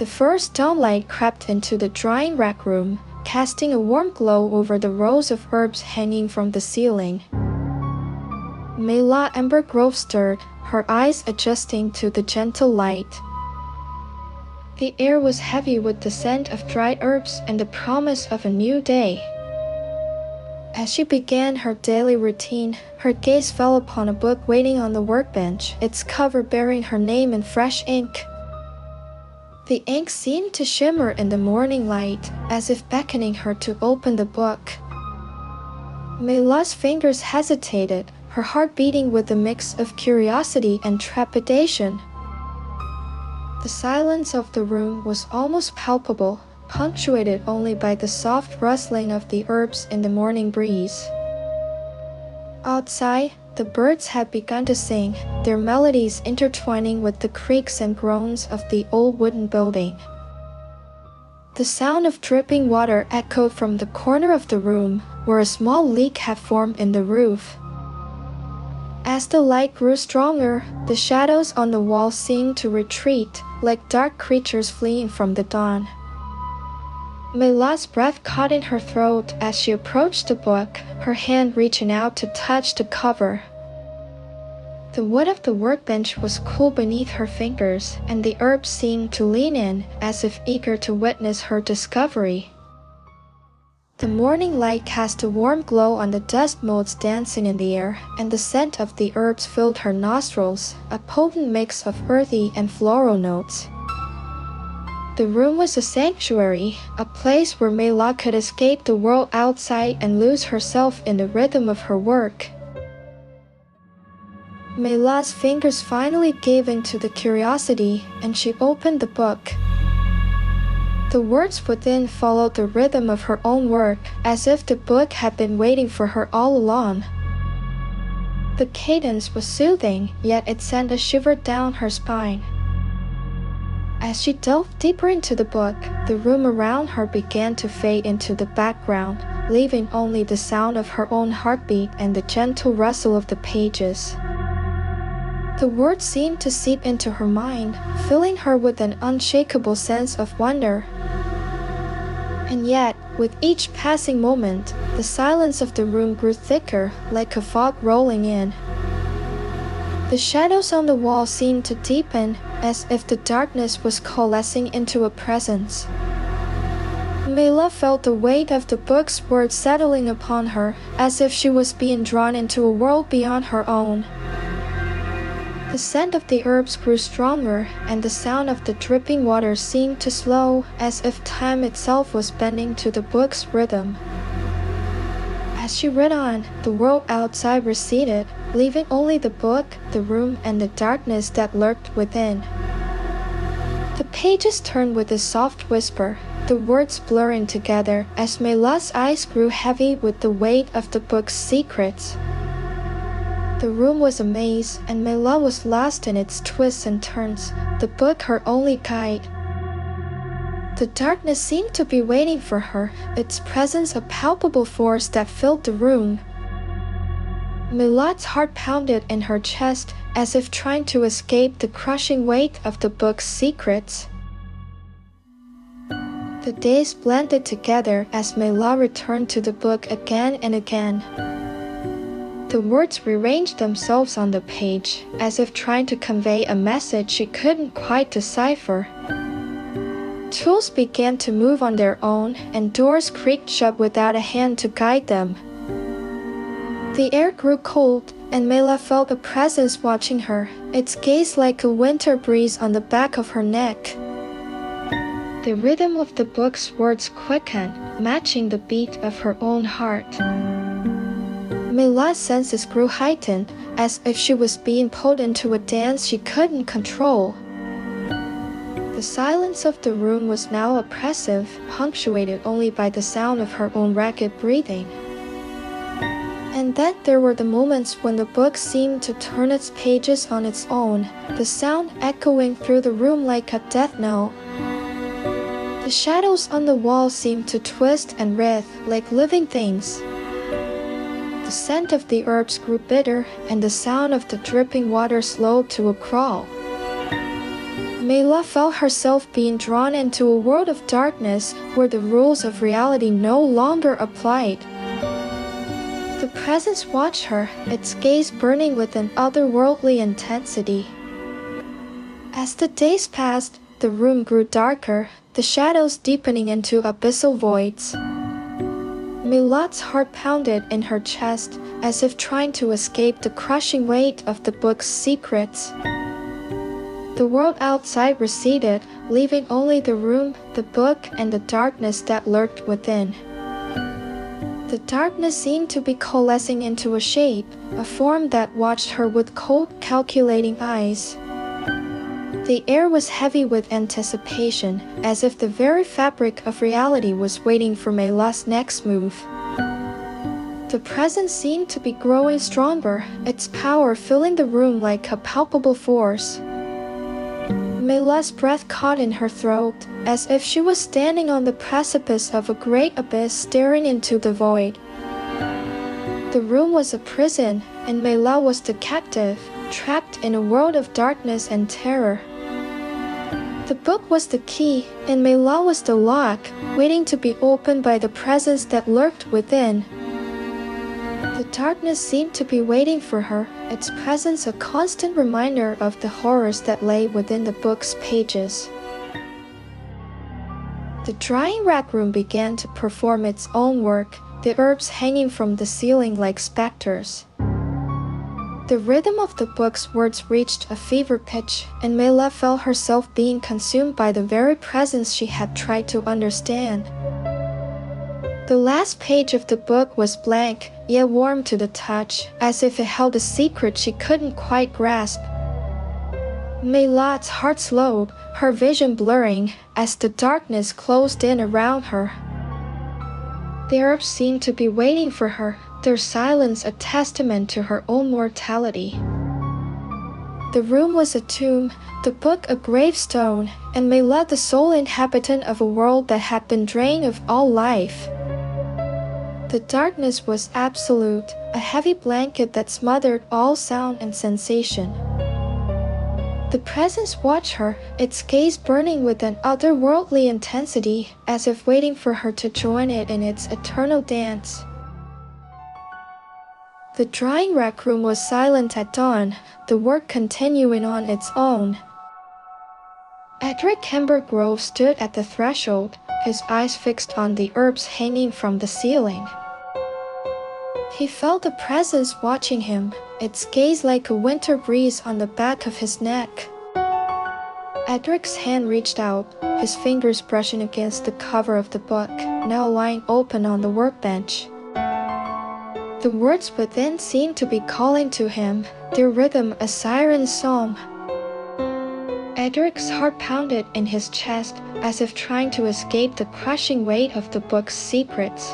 The first dawnlight crept into the drying rack room, casting a warm glow over the rows of herbs hanging from the ceiling. Maela Embergrove stirred, her eyes adjusting to the gentle light. The air was heavy with the scent of dried herbs and the promise of a new day. As she began her daily routine, her gaze fell upon a book waiting on the workbench, its cover bearing her name in fresh ink. The ink seemed to shimmer in the morning light, as if beckoning her to open the book. Maela's fingers hesitated, her heart beating with a mix of curiosity and trepidation. The silence of the room was almost palpable, punctuated only by the soft rustling of the herbs in the morning breeze. Outside, the birds had begun to sing, their melodies intertwining with the creaks and groans of the old wooden building. The sound of dripping water echoed from the corner of the room, where a small leak had formed in the roof. As the light grew stronger, the shadows on the wall seemed to retreat, like dark creatures fleeing from the dawn. Maela's breath caught in her throat as she approached the book, her hand reaching out to touch the cover. The wood of the workbench was cool beneath her fingers, and the herbs seemed to lean in, as if eager to witness her discovery. The morning light cast a warm glow on the dust motes dancing in the air, and the scent of the herbs filled her nostrils, a potent mix of earthy and floral notes. The room was a sanctuary, a place where Maela could escape the world outside and lose herself in the rhythm of her work. Maela's fingers finally gave in to the curiosity, and she opened the book. The words within followed the rhythm of her own work, as if the book had been waiting for her all along. The cadence was soothing, yet it sent a shiver down her spine. As she delved deeper into the book, the room around her began to fade into the background, leaving only the sound of her own heartbeat and the gentle rustle of the pages. The words seemed to seep into her mind, filling her with an unshakable sense of wonder. And yet, with each passing moment, the silence of the room grew thicker, like a fog rolling in. The shadows on the wall seemed to deepen, as if the darkness was coalescing into a presence. Maela felt the weight of the book's words settling upon her, as if she was being drawn into a world beyond her own. The scent of the herbs grew stronger, and the sound of the dripping water seemed to slow, as if time itself was bending to the book's rhythm. As she read on, the world outside receded, leaving only the book, the room, and the darkness that lurked within. The pages turned with a soft whisper, the words blurring together as Maela's eyes grew heavy with the weight of the book's secrets. The room was a maze, and Maela was lost in its twists and turns, the book her only guide. The darkness seemed to be waiting for her, its presence a palpable force that filled the room. Maela's heart pounded in her chest, as if trying to escape the crushing weight of the book's secrets. The days blended together as Maela returned to the book again and again. The words rearranged themselves on the page, as if trying to convey a message she couldn't quite decipher. Tools began to move on their own, and doors creaked shut without a hand to guide them. The air grew cold, and Maela felt a presence watching her, its gaze like a winter breeze on the back of her neck. The rhythm of the book's words quickened, matching the beat of her own heart. Maela's senses grew heightened, as if she was being pulled into a dance she couldn't control. The silence of the room was now oppressive, punctuated only by the sound of her own ragged breathing. And then there were the moments when the book seemed to turn its pages on its own, the sound echoing through the room like a death knell. The shadows on the wall seemed to twist and writhe like living things. The scent of the herbs grew bitter, and the sound of the dripping water slowed to a crawl. Maela felt herself being drawn into a world of darkness where the rules of reality no longer applied. The presence watched her, its gaze burning with an otherworldly intensity. As the days passed, the room grew darker, the shadows deepening into abyssal voids. Maela's heart pounded in her chest, as if trying to escape the crushing weight of the book's secrets. The world outside receded, leaving only the room, the book, and the darkness that lurked within. The darkness seemed to be coalescing into a shape, a form that watched her with cold, calculating eyes. The air was heavy with anticipation, as if the very fabric of reality was waiting for Maela's next move. The presence seemed to be growing stronger, its power filling the room like a palpable force. Maela's breath caught in her throat, as if she was standing on the precipice of a great abyss staring into the void. The room was a prison, and Maela was the captive, trapped in a world of darkness and terror. The book was the key, and Maela was the lock, waiting to be opened by the presence that lurked within. The darkness seemed to be waiting for her, its presence a constant reminder of the horrors that lay within the book's pages. The drying rack room began to perform its own work, the herbs hanging from the ceiling like specters. The rhythm of the book's words reached a fever pitch, and Maela felt herself being consumed by the very presence she had tried to understand. The last page of the book was blank, yet warm to the touch, as if it held a secret she couldn't quite grasp. Maela's heart slowed, her vision blurring, as the darkness closed in around her. The herbs seemed to be waiting for her, their silence a testament to her own mortality. The room was a tomb, the book a gravestone, and Maela the sole inhabitant of a world that had been drained of all life. The darkness was absolute, a heavy blanket that smothered all sound and sensation. The presence watched her, its gaze burning with an otherworldly intensity, as if waiting for her to join it in its eternal dance. The drying rack room was silent at dawn, the work continuing on its own. Maela Embergrove stood at the threshold, his eyes fixed on the herbs hanging from the ceiling. He felt the presence watching him, its gaze like a winter breeze on the back of his neck. Edric's hand reached out, his fingers brushing against the cover of the book, now lying open on the workbench. The words within seemed to be calling to him, their rhythm a siren song. Edric's heart pounded in his chest, as if trying to escape the crushing weight of the book's secrets.